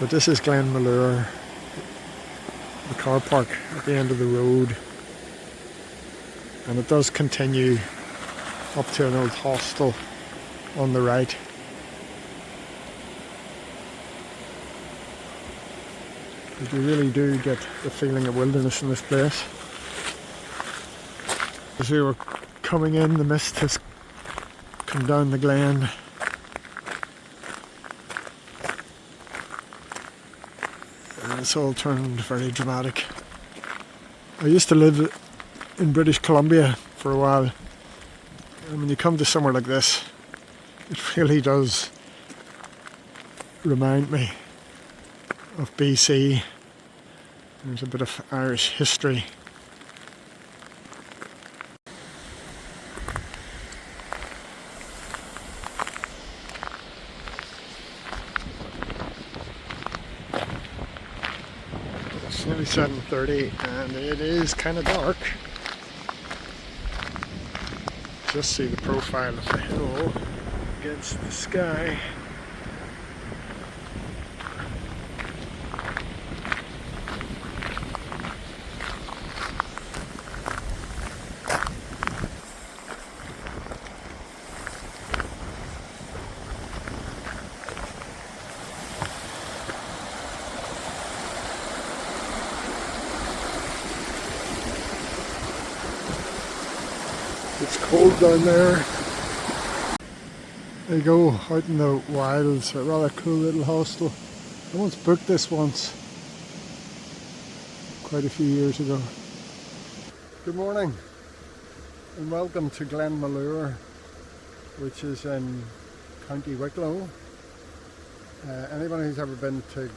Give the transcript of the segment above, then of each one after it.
But this is Glenmalure, the car park at the end of the road, and it does continue up to an old hostel on the right. But you really do get the feeling of wilderness in this place. As we were coming in, the mist has come down the glen. And it's all turned very dramatic. I used to live in British Columbia for a while. And when you come to somewhere like this, it really does remind me of BC. There's a bit of Irish history. It's nearly 7:30 and it is kind of dark. Just see the profile of the hill against the sky. It's cold down there. There you go, out in the wilds, a rather cool little hostel. I once booked this once, quite a few years ago. Good morning and welcome to Glenmalure, which is in County Wicklow. Anyone who's ever been to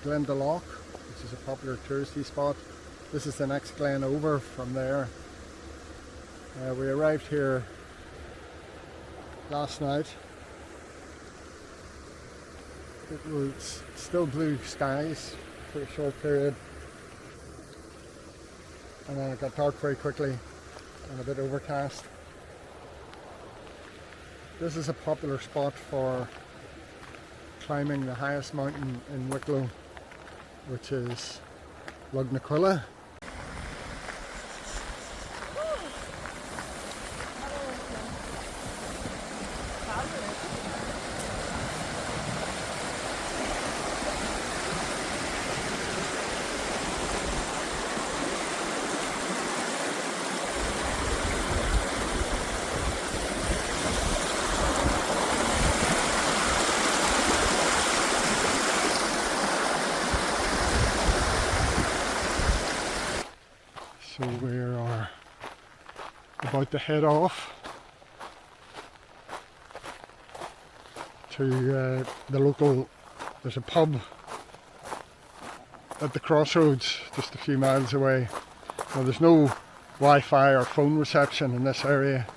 Glendalough, which is a popular touristy spot, this is the next glen over from there. We arrived here last night. It was still blue skies for a short period, and then it got dark very quickly and a bit overcast. This is a popular spot for climbing the highest mountain in Wicklow, which is Ballygannon. So we are about to head off to the local, there's a pub at the crossroads just a few miles away. Now there's no Wi-Fi or phone reception in this area,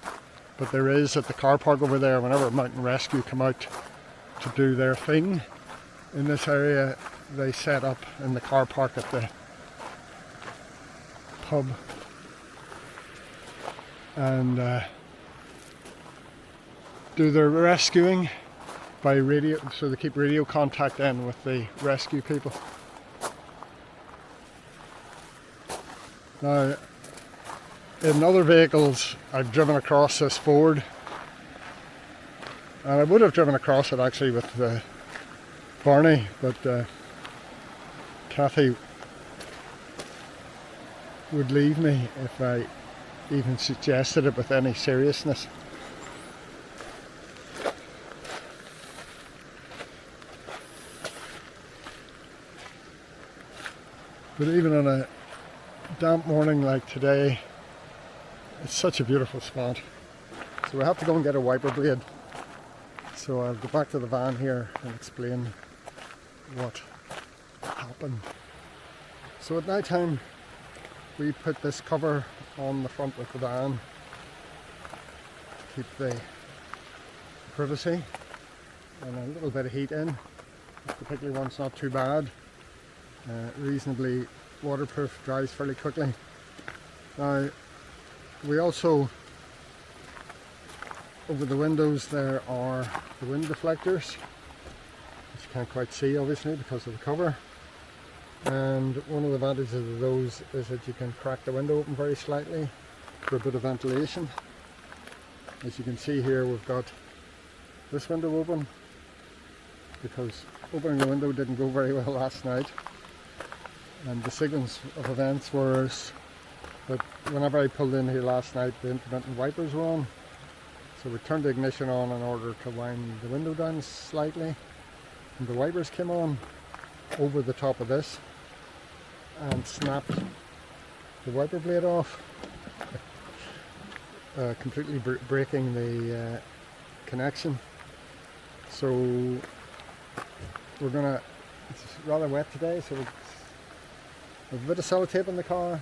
but there is at the car park over there. Whenever Mountain Rescue come out to do their thing in this area, they set up in the car park at the pub and do their rescuing by radio, so they keep radio contact in with the rescue people. Now in other vehicles I've driven across this ford, and I would have driven across it actually with Barney, but Kathy would leave me if I even suggested it with any seriousness. But even on a damp morning like today, it's such a beautiful spot. So we have to go and get a wiper blade. So I'll go back to the van here and explain what happened. So at night time, we put this cover on the front of the van to keep the privacy and a little bit of heat in. This particular one's not too bad. Reasonably waterproof, dries fairly quickly. Now we also, over the windows there are the wind deflectors, which you can't quite see obviously because of the cover. And one of the advantages of those is that you can crack the window open very slightly for a bit of ventilation. As you can see here, we've got this window open because opening the window didn't go very well last night, and the sequence of events was that whenever I pulled in here last night, the intermittent wipers were on, so we turned the ignition on in order to wind the window down slightly, and the wipers came on over the top of this and snapped the wiper blade off, completely breaking the connection. So we're gonna, it's rather wet today, so we've a bit of sellotape in the car,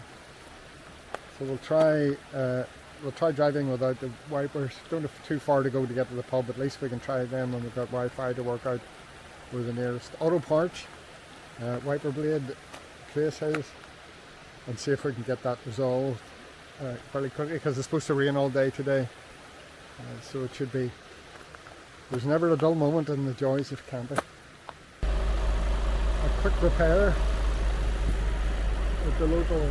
so we'll try driving without the wipers. Don't have too far to go to get to the pub, at least we can try them when we've got Wi-Fi to work out where the nearest auto parts wiper blade place is, and see if we can get that resolved fairly quickly, because it's supposed to rain all day today, so it should be, there's never a dull moment in the joys of camping. A quick repair at the local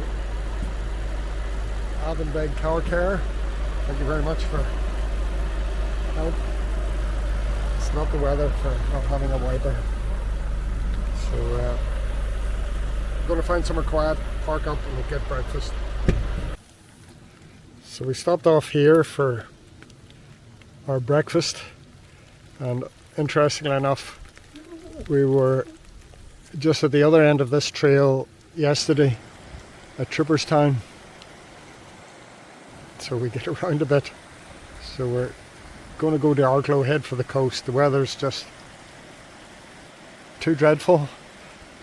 Avonbeg Car Care. Thank you very much for help. It's not the weather for not having a wiper. So I'm going to find somewhere quiet, park up and we'll get breakfast. So we stopped off here for our breakfast, and interestingly enough, we were just at the other end of this trail yesterday at Trooperstown, so we get around a bit. So we're going to go to Arklow, head for the coast. The weather's just too dreadful,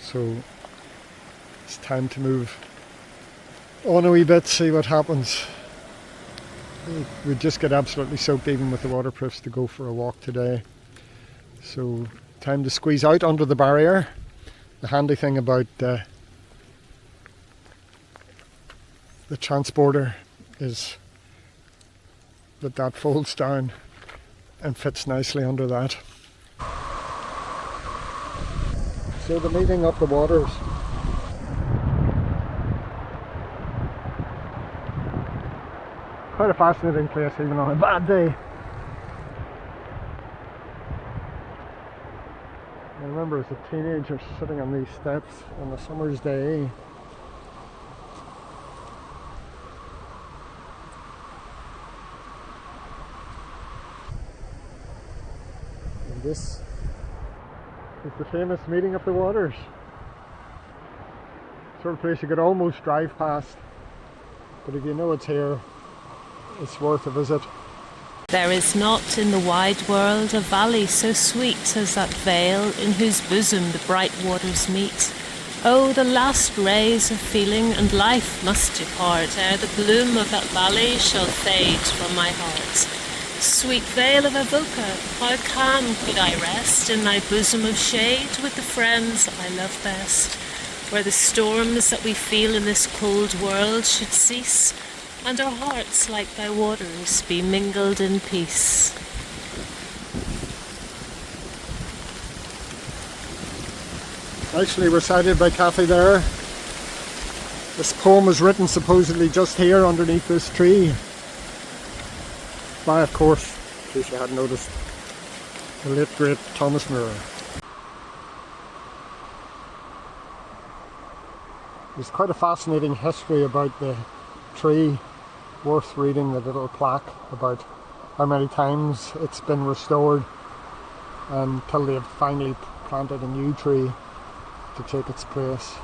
so it's time to move on a wee bit, see what happens. We just get absolutely soaked even with the waterproofs to go for a walk today, so time to squeeze out under the barrier. The handy thing about the transporter is that folds down and fits nicely under that. So the meeting up the waters. Quite a fascinating place even on a bad day. I remember as a teenager sitting on these steps on a summer's day. And this is the famous meeting of the waters. Sort of place you could almost drive past, but if you know it's here, it's worth a visit. There is not in the wide world a valley so sweet as that vale in whose bosom the bright waters meet. Oh, the last rays of feeling and life must depart ere the bloom of that valley shall fade from my heart. Sweet vale of Avoca, how calm could I rest in thy bosom of shade with the friends I love best, where the storms that we feel in this cold world should cease, and our hearts, like thy waters, be mingled in peace. Nicely recited by Kathy there. This poem was written supposedly just here underneath this tree by, of course, in case you hadn't noticed, the late great Thomas Moore. There's quite a fascinating history about the tree, worth reading the little plaque about how many times it's been restored until they've finally planted a new tree to take its place.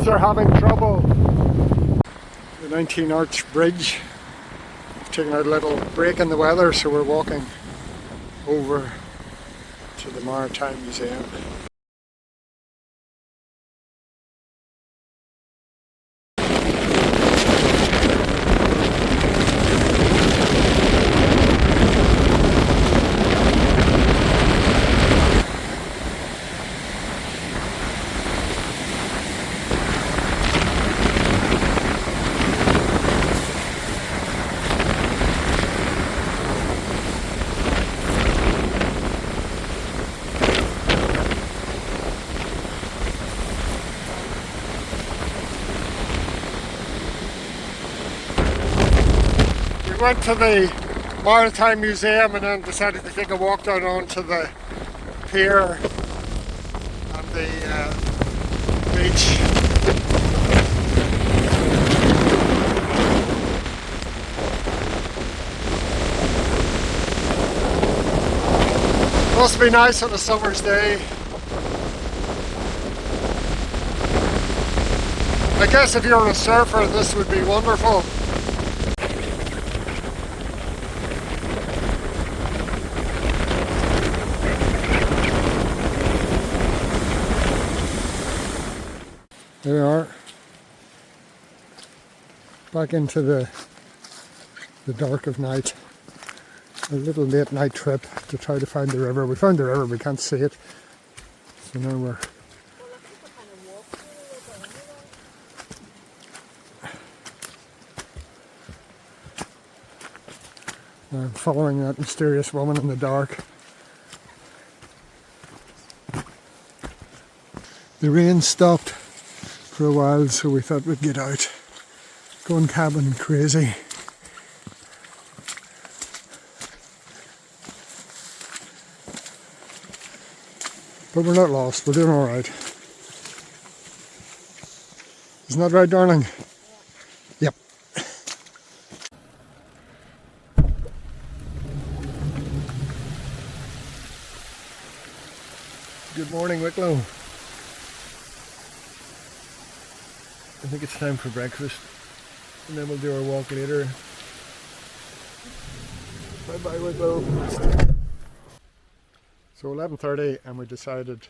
Are having trouble. The 19 Arch Bridge. We've taken out a little break in the weather, so we're walking over to the Maritime Museum. We went to the Maritime Museum and then decided to take a walk down onto the pier and the beach. Must be nice on a summer's day. I guess if you're a surfer, this would be wonderful. There we are. Back into the dark of night. A little late night trip to try to find the river. We found the river, we can't see it. So now we're following that mysterious woman in the dark. The rain stopped for a while, so we thought we'd get out. Going cabin crazy. But we're not lost, we're doing alright. Isn't that right, darling? Yep. Good morning, Wicklow. I think it's time for breakfast, and then we'll do our walk later. Bye bye, Wicklow. So 11:30, and we decided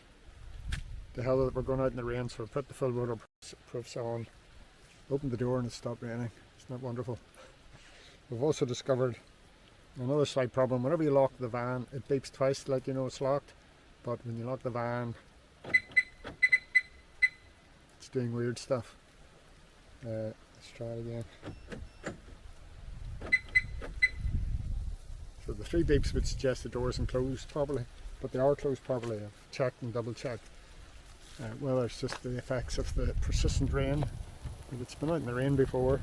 the hell that we're going out in the rain, so we put the full waterproofs on, opened the door, and it stopped raining. Isn't that wonderful? We've also discovered another slight problem. Whenever you lock the van, it beeps twice to let you know it's locked, but when you lock the van, it's doing weird stuff. Let's try it again. So the three beeps would suggest the door isn't closed properly, but they are closed properly. I've checked and double checked. Well, it's just the effects of the persistent rain. It's been out in the rain before.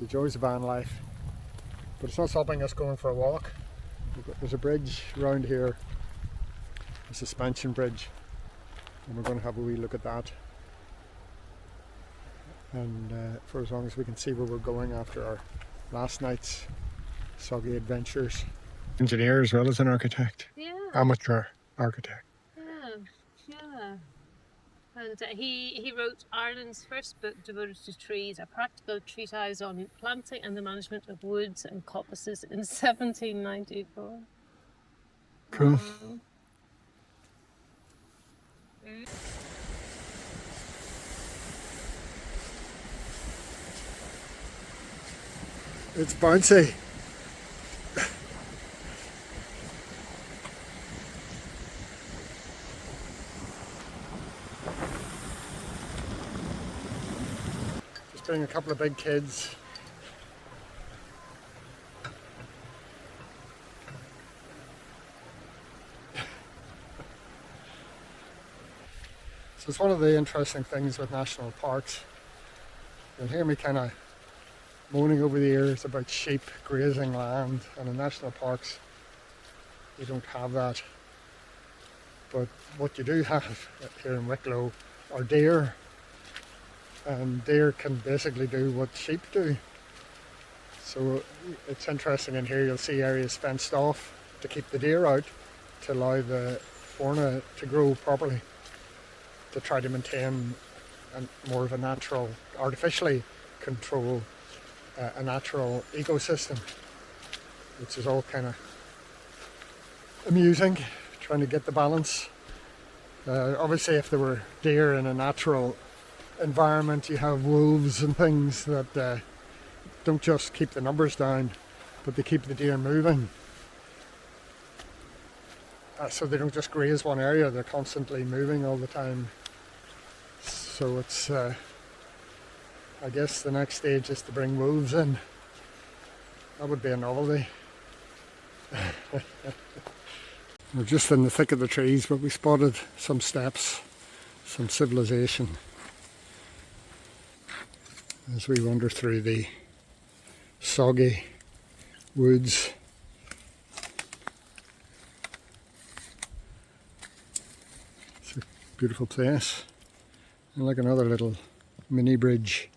The joys of van life. But it's not stopping us going for a walk. There's a bridge around here, a suspension bridge, and we're going to have a wee look at that. And for as long as we can see where we're going after our last night's soggy adventures. Engineer as well as an architect. Yeah. Amateur architect. Yeah. And he wrote Ireland's first book devoted to trees, a practical treatise on planting and the management of woods and coppices in 1794. Cool. Wow. It's bouncy. Just being a couple of big kids. So it's one of the interesting things with national parks. You'll hear me kind of moaning over the years about sheep grazing land, and in national parks you don't have that. But what you do have here in Wicklow are deer, and deer can basically do what sheep do. So it's interesting in here, you'll see areas fenced off to keep the deer out, to allow the fauna to grow properly, to try to maintain more of a natural, artificially control a natural ecosystem, which is all kind of amusing, trying to get the balance. Obviously if there were deer in a natural environment, you have wolves and things that don't just keep the numbers down, but they keep the deer moving. So they don't just graze one area, they're constantly moving all the time. So it's I guess the next stage is to bring wolves in. That would be a novelty. We're just in the thick of the trees, but we spotted some steps, some civilization, as we wander through the soggy woods. It's a beautiful place. And like another little mini bridge.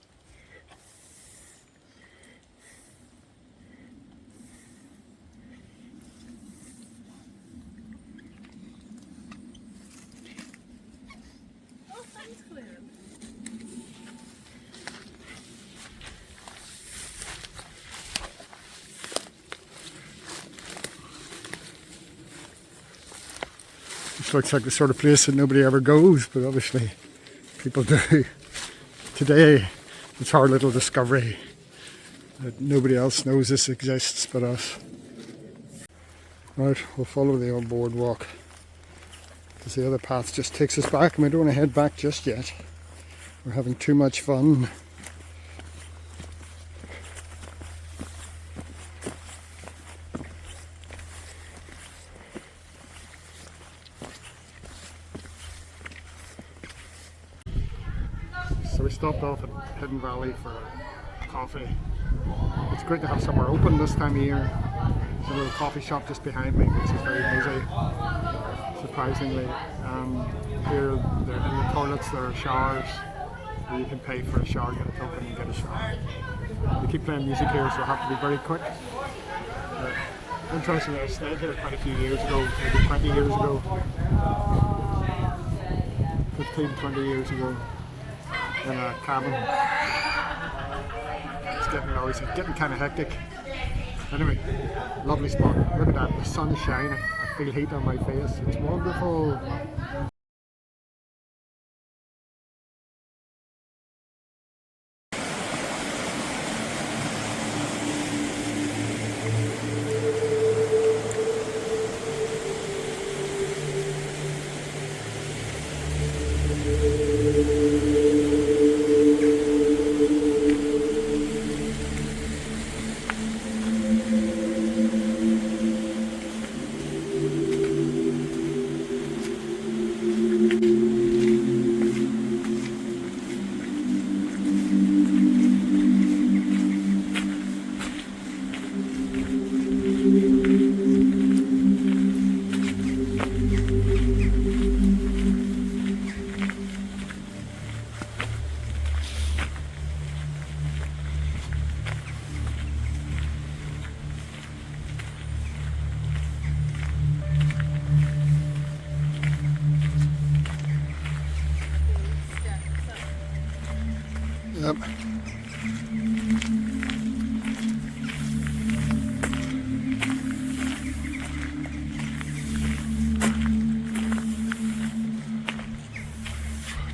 This looks like the sort of place that nobody ever goes, but obviously people do. Today, it's our little discovery that nobody else knows this exists but us. Right, we'll follow the old boardwalk because the other path just takes us back and we don't want to head back just yet. We're having too much fun. So we stopped off at Hidden Valley for coffee. It's great to have somewhere open this time of year. There's a little coffee shop just behind me, which is very busy, surprisingly. Here, in the toilets, there are showers where you can pay for a shower, get a token and get a shower. We keep playing music here, so I have to be very quick. Interestingly, I stayed here quite a few years ago, maybe 20 years ago, 15, 20 years ago. In a cabin. It's getting kind of hectic. Anyway, lovely spot. Look at that, the sun's shining. I feel heat on my face. It's wonderful. Yep.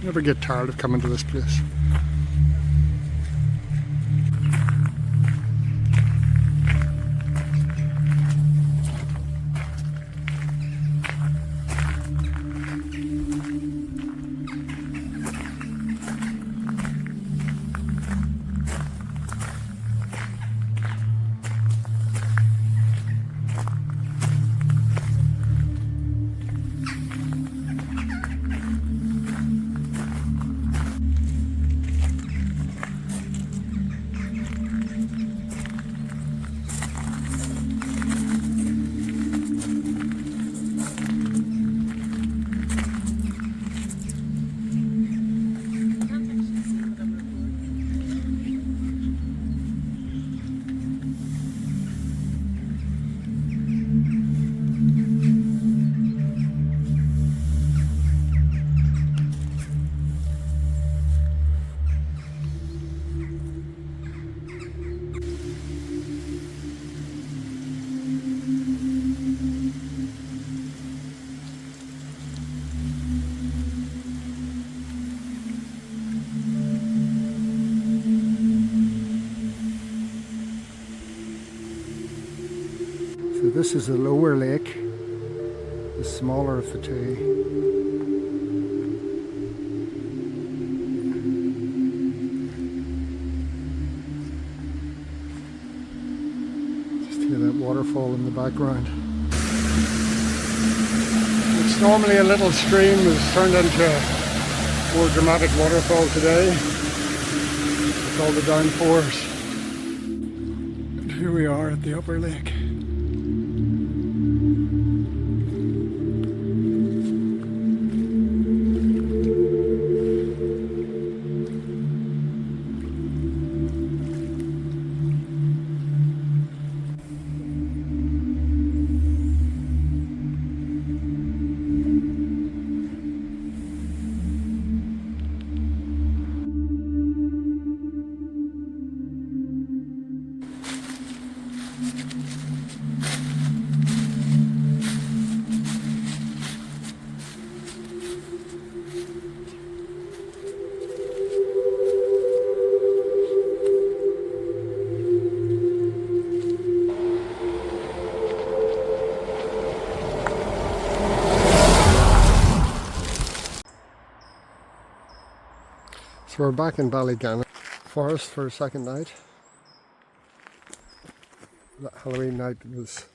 Never get tired of coming to this place. So this is the lower lake, the smaller of the two. Just hear that waterfall in the background. It's normally a little stream has turned into a more dramatic waterfall today with all the downpours. we are at the upper lake. So we're back in Ballygannon forest for a second night. That Halloween night was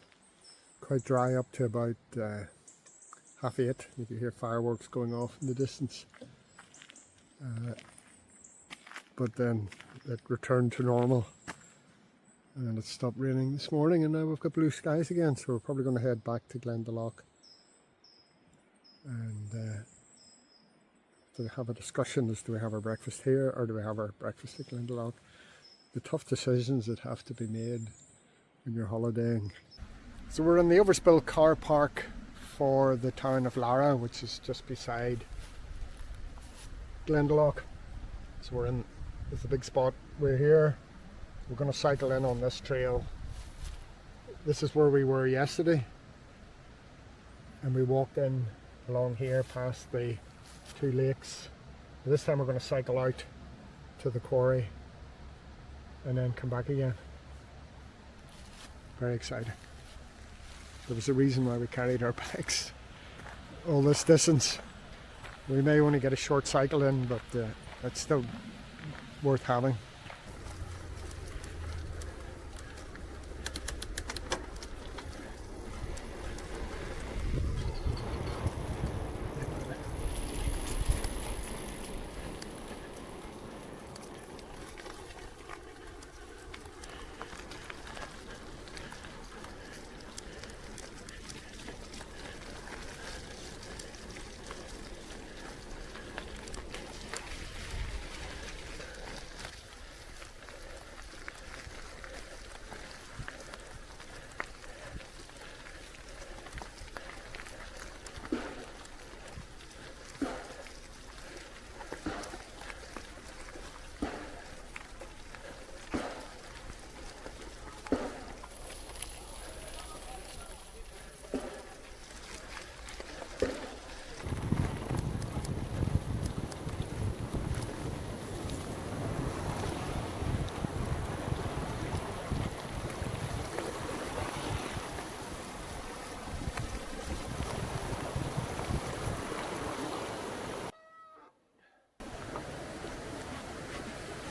quite dry up to about 8:30. You could hear fireworks going off in the distance. But then it returned to normal and it stopped raining this morning, and now we've got blue skies again, so we're probably going to head back to Glendalough and to have a discussion as do we have our breakfast here or do we have our breakfast at Glendalough. The tough decisions that have to be made when you're holidaying. So we're in the overspill car park for the town of Lara, which is just beside Glendalough. So we're in, it's a big spot. We're here, we're going to cycle in on this trail. This is where we were yesterday, and we walked in along here past the 2 lakes. This time we're going to cycle out to the quarry and then come back again. Very exciting. There was a reason why we carried our bikes all this distance. We may only get a short cycle in, but it's still worth having.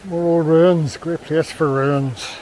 More old ruins, great place for ruins.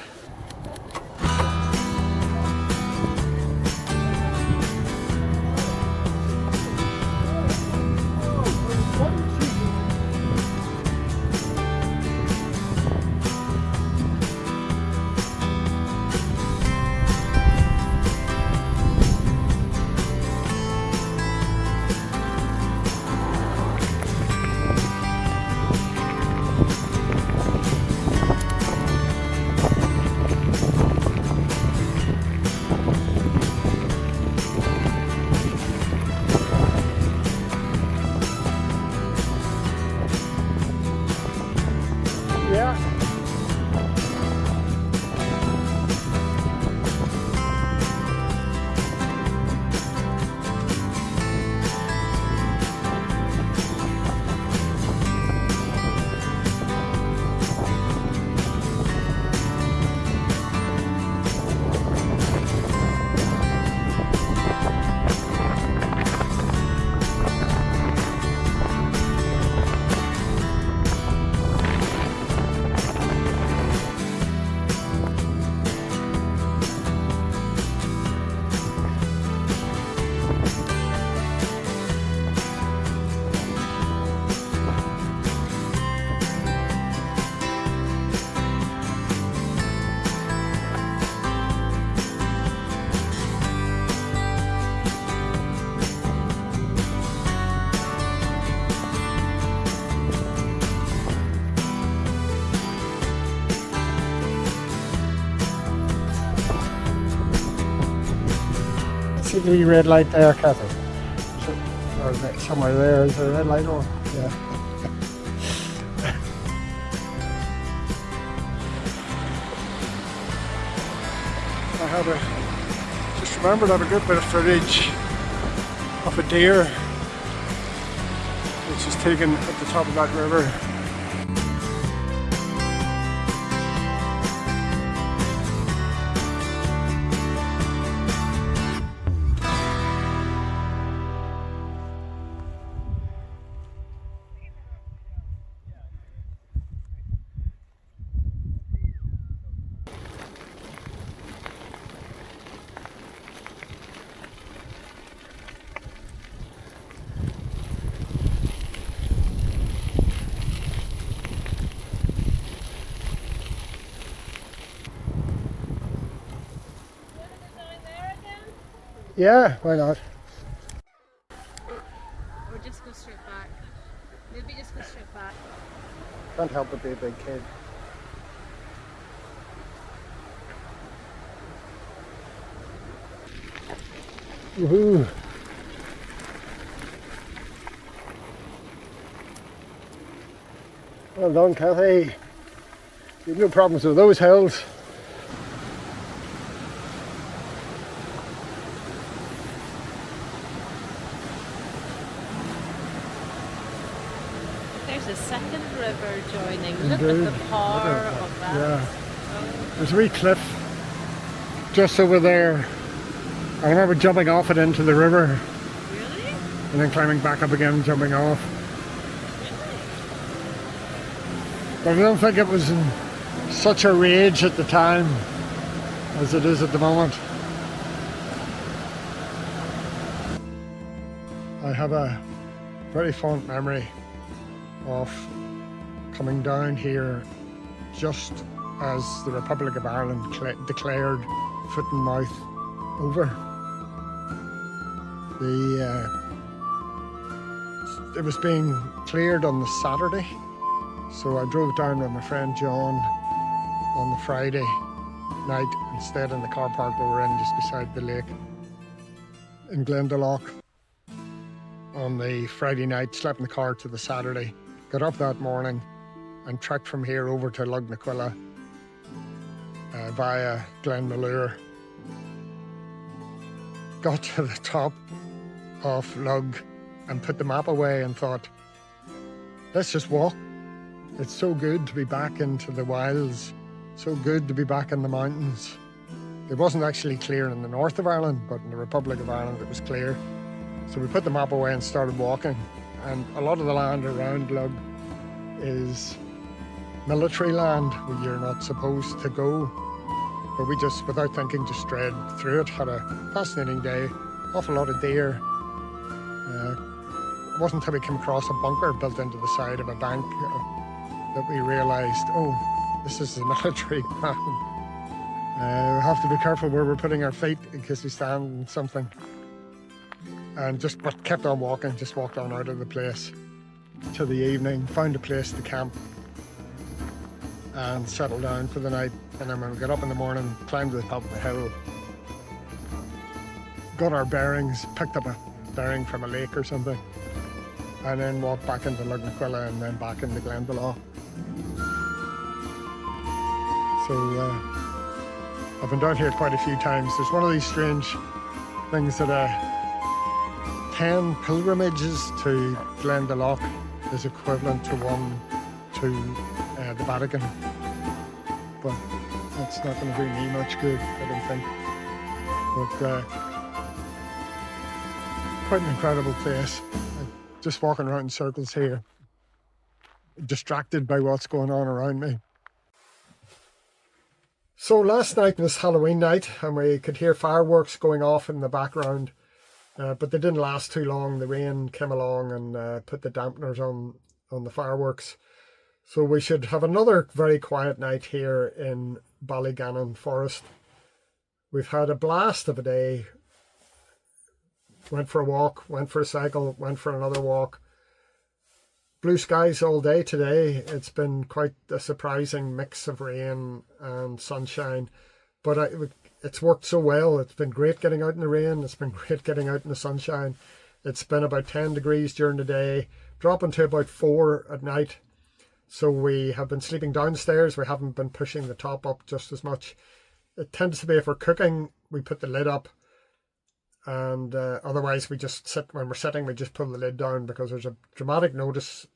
see the wee red light there, Cathy? Or somewhere there, is there a red light on? Yeah. Just remembered I have a good bit of footage of a deer which is taken at the top of that river. Yeah, why not? Or just go straight back. Maybe just go straight back. Can't help but be a big kid. Woohoo! Well done, Cathy. You've no problems with those hills. There's a second river joining. Look at the power of that. Yeah. There's a wee cliff just over there. I remember jumping off it into the river. Really? And then climbing back up again, jumping off. But I don't think it was in such a rage at the time as it is at the moment. I have a very fond memory of coming down here just as the Republic of Ireland declared foot and mouth over. It was being cleared on the Saturday, so I drove down with my friend John on the Friday night and stayed in the car park we were in just beside the lake in Glendalough. On the Friday night, slept in the car to the Saturday, got up that morning and trekked from here over to Lugnaquilla via Glenmalure. Got to the top of Lug and put the map away and thought, let's just walk. It's so good to be back into the wilds, so good to be back in the mountains. It wasn't actually clear in the north of Ireland, but in the Republic of Ireland it was clear. So we put the map away and started walking, and a lot of the land around Lug is military land where you're not supposed to go. But we just, without thinking, just strayed through it. Had a fascinating day, awful lot of deer. It wasn't until we came across a bunker built into the side of a bank that we realised, oh, this is the military ground. We have to be careful where we're putting our feet in case we stand in something. And just but kept on walking, just walked on out of the place till the evening, found a place to camp and settled down for the night. And then when we got up in the morning, climbed to the top of the hill, got our bearings, picked up a bearing from a lake or something, and then walked back into Lugnaquilla and then back into Glendalough. So I've been down here quite a few times. There's one of these strange things that 10 pilgrimages to Glendalough is equivalent to one to the Vatican. But that's not going to do me much good, I don't think. But quite an incredible place. Just walking around in circles here, distracted by what's going on around me. So last night was Halloween night and we could hear fireworks going off in the background. But they didn't last too long. The rain came along and put the dampeners on the fireworks. So we should have another very quiet night here in Ballygannon Forest. We've had a blast of a day. Went for a walk, went for a cycle, went for another walk. Blue skies all day today. It's been quite a surprising mix of rain and sunshine. But it's worked so well. It's been great getting out in the rain. It's been great getting out in the sunshine. It's been about 10 degrees during the day, dropping to about 4 at night. So we have been sleeping downstairs. We haven't been pushing the top up just as much. It tends to be if we're cooking, we put the lid up. And otherwise we just sit, when we're sitting, we just pull the lid down, because there's a dramatic notice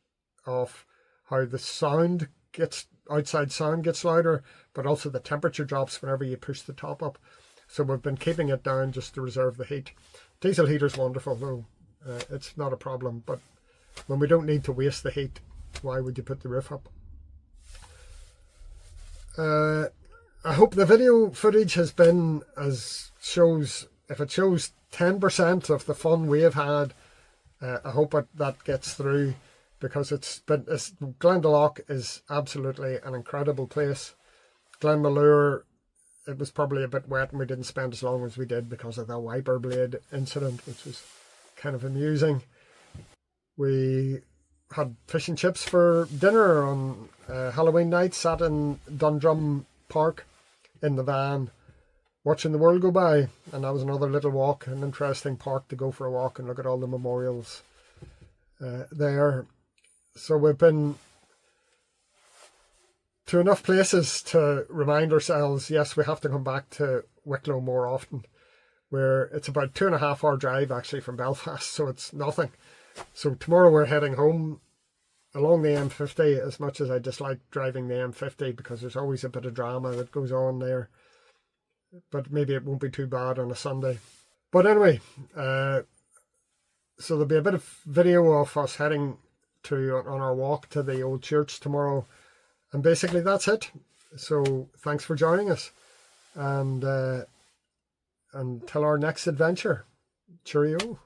of how the sound gets, outside sound gets louder, but also the temperature drops whenever you push the top up. So we've been keeping it down just to reserve the heat. Diesel heater's wonderful though. It's not a problem, but when we don't need to waste the heat, why would you put the roof up? I hope the video footage has been as shows, if it shows 10% of the fun we have had, I hope that gets through, because Glendalough is absolutely an incredible place. Glenmalure, it was probably a bit wet and we didn't spend as long as we did because of the wiper blade incident, which was kind of amusing. We had fish and chips for dinner on Halloween night, sat in Dundrum Park in the van watching the world go by, and that was another little walk, an interesting park to go for a walk and look at all the memorials there. So we've been to enough places to remind ourselves, yes, we have to come back to Wicklow more often, where it's about 2.5 hour drive actually from Belfast, so it's nothing. So tomorrow we're heading home along the M50, as much as I dislike driving the M50 because there's always a bit of drama that goes on there. But maybe it won't be too bad on a Sunday. But anyway, so there'll be a bit of video of us heading on our walk to the old church tomorrow. And basically that's it. So thanks for joining us. And until our next adventure, cheerio.